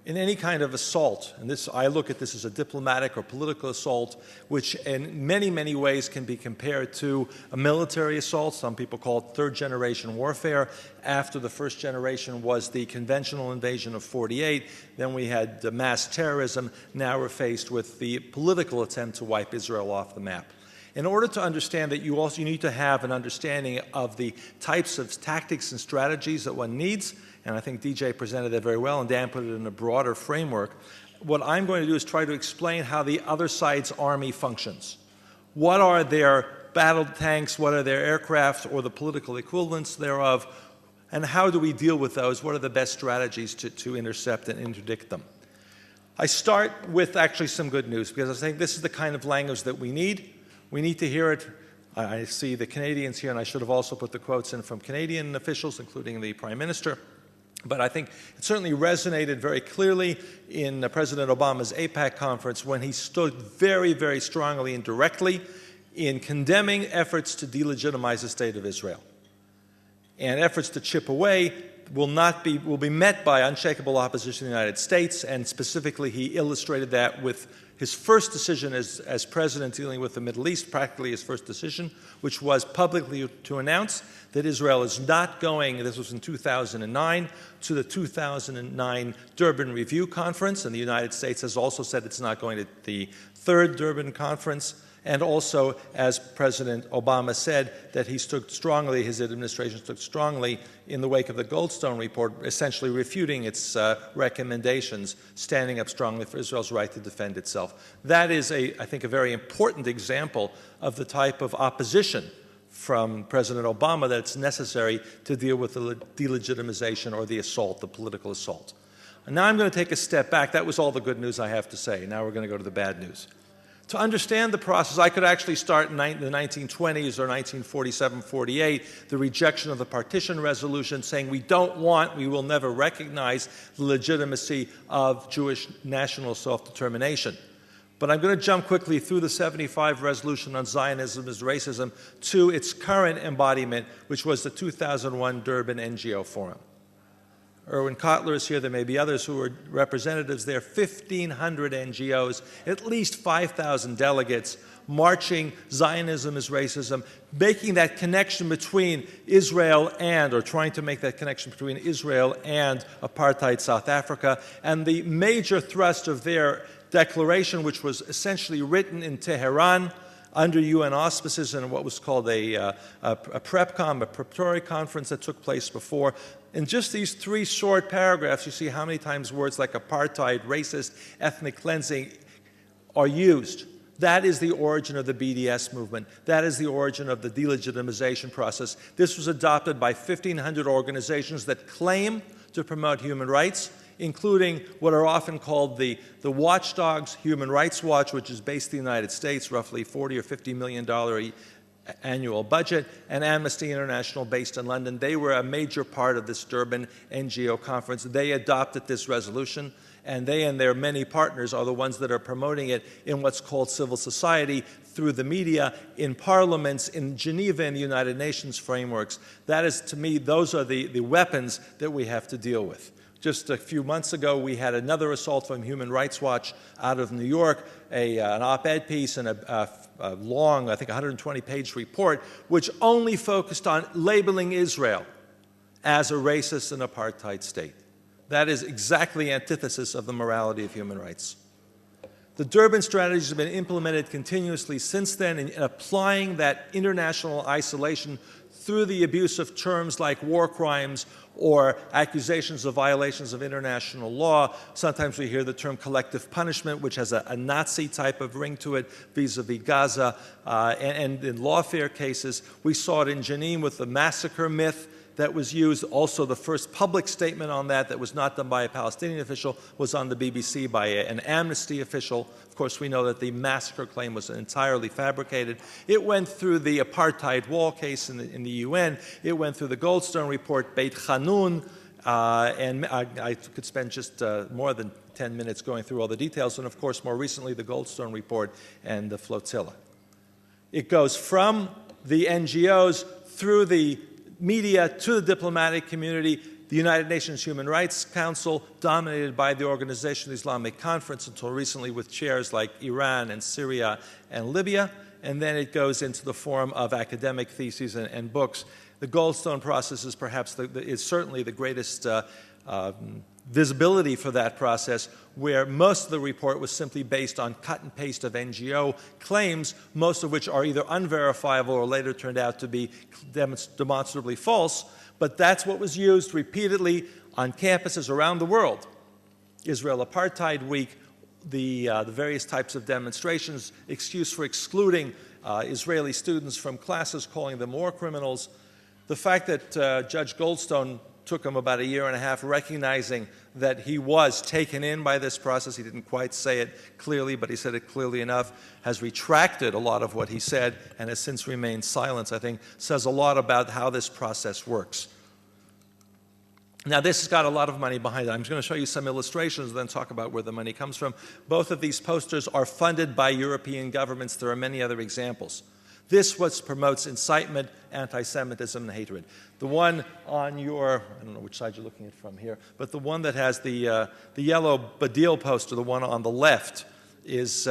in any kind of assault, and this, I look at this as a diplomatic or political assault, which in many, many ways can be compared to a military assault. Some people call it third-generation warfare. After the first generation was the conventional invasion of '48, then we had the mass terrorism. Now we're faced with the political attempt to wipe Israel off the map. In order to understand that, you need to have an understanding of the types of tactics and strategies that one needs, and I think DJ presented that very well, and Dan put it in a broader framework. What I'm going to do is try to explain how the other side's army functions. What are their battle tanks, what are their aircraft, or the political equivalents thereof, and how do we deal with those? What are the best strategies to intercept and interdict them? I start with actually some good news, because I think this is the kind of language that we need. We need to hear it. I see the Canadians here, and I should have also put the quotes in from Canadian officials, including the Prime Minister. But I think it certainly resonated very clearly in President Obama's AIPAC conference when he stood very, very strongly and directly in condemning efforts to delegitimize the State of Israel. And efforts to chip away will be met by unshakable opposition in the United States, and specifically he illustrated that with his first decision as president dealing with the Middle East, practically his first decision, which was publicly to announce that Israel is not going, this was in 2009, to the 2009 Durban Review Conference, and the United States has also said it's not going to the third Durban Conference. And also, as President Obama said, that he stood strongly, his administration stood strongly in the wake of the Goldstone report, essentially refuting its recommendations, standing up strongly for Israel's right to defend itself. That is, I think, a very important example of the type of opposition from President Obama that's necessary to deal with the delegitimization or the assault, the political assault. And now I'm going to take a step back. That was all the good news I have to say. Now we're going to go to the bad news. To understand the process, I could actually start in the 1920s or 1947-48, the rejection of the partition resolution, saying we will never recognize the legitimacy of Jewish national self-determination. But I'm going to jump quickly through the 75 resolution on Zionism as racism to its current embodiment, which was the 2001 Durban NGO Forum. Erwin Kotler is here. There may be others who are representatives there. 1,500 NGOs, at least 5,000 delegates, marching Zionism as racism, making that connection between Israel and, or trying to make that connection between Israel and apartheid South Africa. And the major thrust of their declaration, which was essentially written in Tehran under UN auspices in what was called a PrEPCOM, a preparatory conference that took place before. In just these three short paragraphs, you see how many times words like apartheid, racist, ethnic cleansing are used. That is the origin of the BDS movement. That is the origin of the delegitimization process. This was adopted by 1,500 organizations that claim to promote human rights, including what are often called the watchdogs, Human Rights Watch, which is based in the United States, roughly $40 or $50 million annual budget, and Amnesty International based in London. They were a major part of this Durban NGO conference. They adopted this resolution, and they and their many partners are the ones that are promoting it in what's called civil society, through the media, in parliaments, in Geneva, in the United Nations frameworks. That is, to me, those are the weapons that we have to deal with. Just a few months ago, we had another assault from Human Rights Watch out of New York, an op-ed piece and a long, I think 120-page report, which only focused on labeling Israel as a racist and apartheid state. That is exactly the antithesis of the morality of human rights. The Durban strategies have been implemented continuously since then in applying that international isolation through the abuse of terms like war crimes or accusations of violations of international law. Sometimes we hear the term collective punishment, which has a Nazi type of ring to it vis-a-vis Gaza. And in lawfare cases, we saw it in Jenin with the massacre myth that was used. Also, the first public statement on that was not done by a Palestinian official, was on the BBC by an Amnesty official. Of course, we know that the massacre claim was entirely fabricated. It went through the apartheid wall case in the UN. It went through the Goldstone report, Beit Hanun, and I could spend just more than 10 minutes going through all the details, and of course, more recently, the Goldstone report and the flotilla. It goes from the NGOs through the media to the diplomatic community, the United Nations Human Rights Council, dominated by the Organization of the Islamic Conference until recently with chairs like Iran and Syria and Libya, and then it goes into the form of academic theses and books. The Goldstone process is perhaps is certainly the greatest visibility for that process, where most of the report was simply based on cut and paste of NGO claims, most of which are either unverifiable or later turned out to be demonstrably false. But that's what was used repeatedly on campuses around the world. Israel Apartheid Week, the various types of demonstrations, excuse for excluding Israeli students from classes, calling them war criminals. The fact that Judge Goldstone took him about 1.5 years recognizing that he was taken in by this process. He didn't quite say it clearly, but he said it clearly enough, has retracted a lot of what he said and has since remained silent, I think, says a lot about how this process works. Now, this has got a lot of money behind it. I'm going to show you some illustrations and then talk about where the money comes from. Both of these posters are funded by European governments. There are many other examples. This what promotes incitement, anti-Semitism, and hatred. The one on your, I don't know which side you're looking at from here, but the one that has the yellow Badil poster, the one on the left, is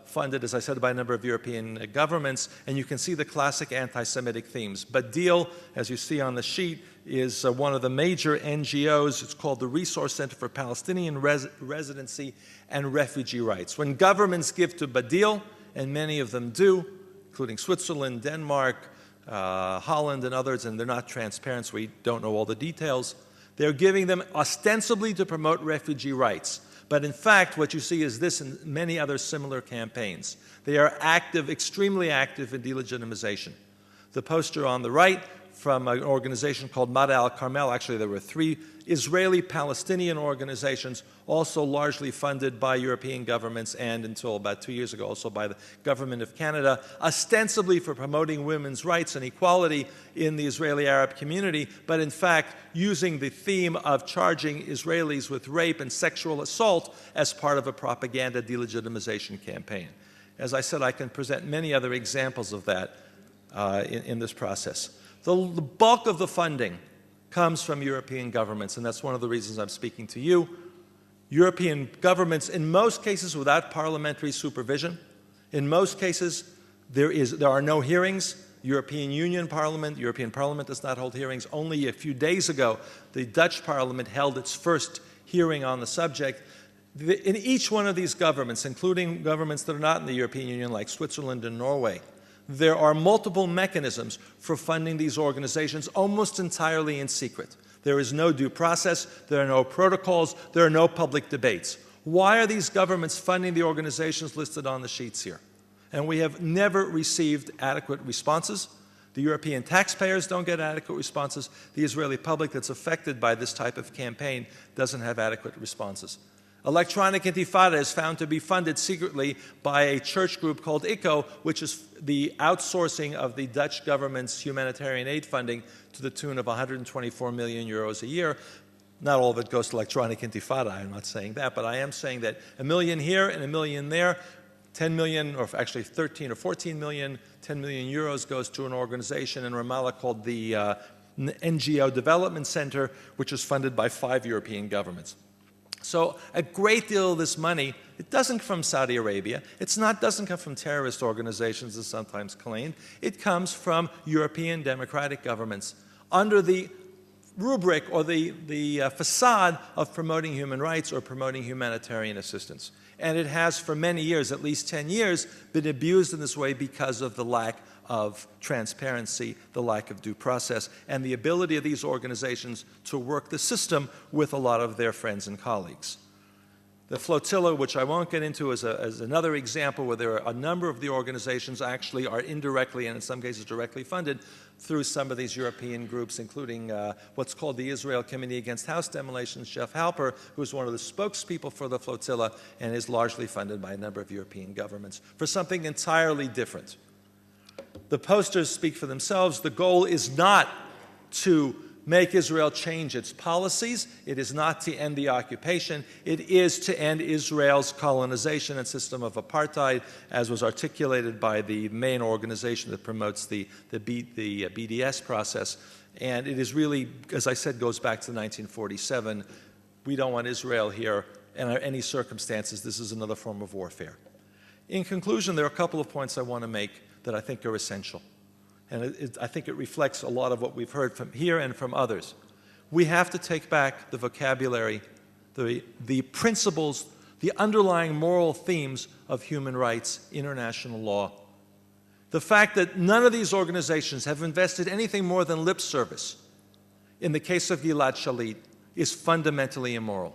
funded, as I said, by a number of European governments, and you can see the classic anti-Semitic themes. Badil, as you see on the sheet, is one of the major NGOs. It's called the Resource Center for Palestinian Residency and Refugee Rights. When governments give to Badil, and many of them do, including Switzerland, Denmark, Holland, and others, and they're not transparent, so we don't know all the details. They're giving them ostensibly to promote refugee rights. But in fact, what you see is this and many other similar campaigns. They are active, extremely active in delegitimization. The poster on the right from an organization called Mada al-Carmel, actually there were 3 Israeli-Palestinian organizations, also largely funded by European governments and until about 2 years ago also by the government of Canada, ostensibly for promoting women's rights and equality in the Israeli Arab community, but in fact using the theme of charging Israelis with rape and sexual assault as part of a propaganda delegitimization campaign. As I said, I can present many other examples of that in this process. The bulk of the funding comes from European governments, and that's one of the reasons I'm speaking to you. European governments, in most cases without parliamentary supervision. In most cases, there are no hearings. European Parliament does not hold hearings. Only a few days ago, the Dutch Parliament held its first hearing on the subject. In each one of these governments, including governments that are not in the European Union like Switzerland and Norway, there are multiple mechanisms for funding these organizations almost entirely in secret. There is no due process, there are no protocols, there are no public debates. Why are these governments funding the organizations listed on the sheets here? And we have never received adequate responses. The European taxpayers don't get adequate responses. The Israeli public that's affected by this type of campaign doesn't have adequate responses. Electronic Intifada is found to be funded secretly by a church group called ICO, which is the outsourcing of the Dutch government's humanitarian aid funding to the tune of 124 million euros a year. Not all of it goes to Electronic Intifada, I'm not saying that, but I am saying that $1 million here and $1 million there, 10 million, or actually 13 or 14 million, 10 million euros goes to an organization in Ramallah called the NGO Development Center, which is funded by 5 European governments. So a great deal of this money, it doesn't come from Saudi Arabia. Doesn't come from terrorist organizations as sometimes claimed. It comes from European democratic governments under the rubric or the facade of promoting human rights or promoting humanitarian assistance. And it has for many years, at least 10 years, been abused in this way because of the lack of transparency, the lack of due process, and the ability of these organizations to work the system with a lot of their friends and colleagues. The flotilla, which I won't get into, is another example where there are a number of the organizations actually are indirectly and in some cases directly funded through some of these European groups, including what's called the Israel Committee Against House Demolitions. Jeff Halper, who's one of the spokespeople for the flotilla and is largely funded by a number of European governments for something entirely different. The posters speak for themselves. The goal is not to make Israel change its policies. It is not to end the occupation. It is to end Israel's colonization and system of apartheid, as was articulated by the main organization that promotes the BDS process. And it is really, as I said, goes back to 1947. We don't want Israel here under any circumstances. This is another form of warfare. In conclusion, there are a couple of points I want to make that I think are essential. And I think it reflects a lot of what we've heard from here and from others. We have to take back the vocabulary, the principles, the underlying moral themes of human rights, international law. The fact that none of these organizations have invested anything more than lip service in the case of Gilad Shalit is fundamentally immoral.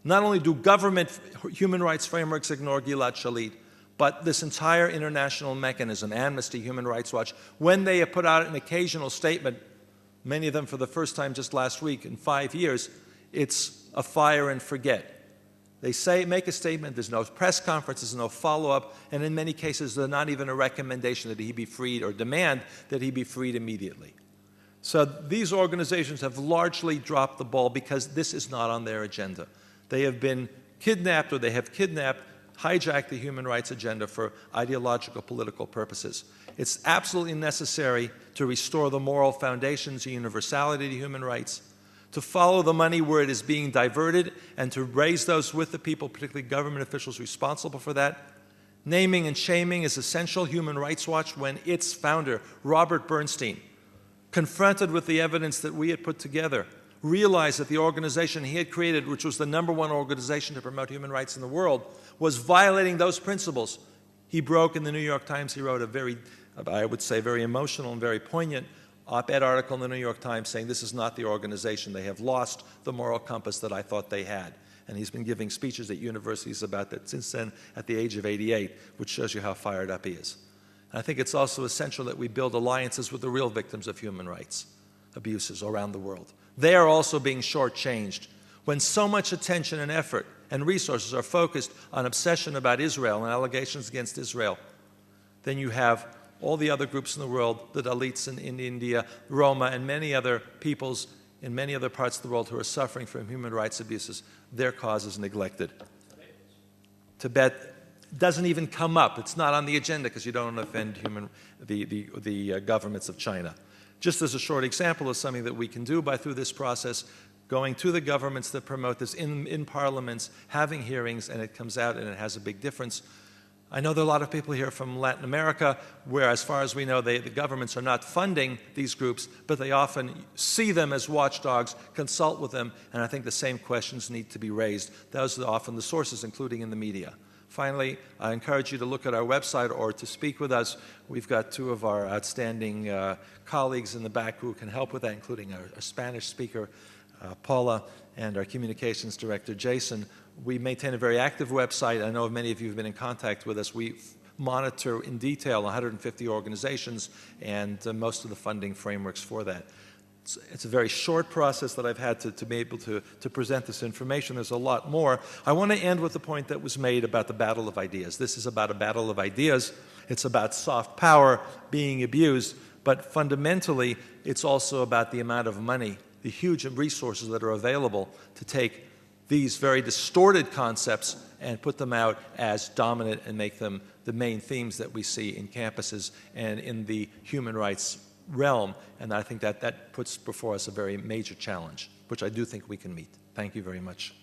Not only do government human rights frameworks ignore Gilad Shalit, but this entire international mechanism, Amnesty, Human Rights Watch, when they have put out an occasional statement, many of them for the first time just last week in 5 years, it's a fire and forget. They say, make a statement, there's no press conference, there's no follow-up, and in many cases there's not even a recommendation that he be freed or demand that he be freed immediately. So these organizations have largely dropped the ball because this is not on their agenda. They have been kidnapped, or they have kidnapped, hijacked the human rights agenda for ideological, political purposes. It's absolutely necessary to restore the moral foundations and universality of human rights, to follow the money where it is being diverted, and to raise those with the people, particularly government officials responsible for that. Naming and shaming is essential. Human Rights Watch, when its founder, Robert Bernstein, confronted with the evidence that we had put together, realized that the organization he had created, which was the #1 organization to promote human rights in the world, was violating those principles. He broke in the New York Times. He wrote a very, I would say, very emotional and very poignant op-ed article in the New York Times saying this is not the organization. They have lost the moral compass that I thought they had. And he's been giving speeches at universities about that since then at the age of 88, which shows you how fired up he is. And I think it's also essential that we build alliances with the real victims of human rights abuses around the world. They are also being shortchanged. When so much attention and effort and resources are focused on obsession about Israel and allegations against Israel, then you have all the other groups in the world, the Dalits in India, Roma, and many other peoples in many other parts of the world who are suffering from human rights abuses. Their cause is neglected. Tibet doesn't even come up. It's not on the agenda because you don't offend the governments of China. Just as a short example of something that we can do through this process, going to the governments that promote this in parliaments, having hearings, and it comes out and it has a big difference. I know there are a lot of people here from Latin America where, as far as we know, the governments are not funding these groups, but they often see them as watchdogs, consult with them, and I think the same questions need to be raised. Those are often the sources, including in the media. Finally, I encourage you to look at our website or to speak with us. We've got 2 of our outstanding colleagues in the back who can help with that, including our Spanish speaker, Paula, and our communications director, Jason. We maintain a very active website. I know many of you have been in contact with us. We monitor in detail 150 organizations and most of the funding frameworks for that. It's a very short process that I've had to be able to present this information. There's a lot more. I want to end with the point that was made about the battle of ideas. This is about a battle of ideas. It's about soft power being abused, but fundamentally it's also about the amount of money, the huge resources that are available to take these very distorted concepts and put them out as dominant and make them the main themes that we see in campuses and in the human rights realm. And I think that puts before us a very major challenge, which I do think we can meet. Thank you very much.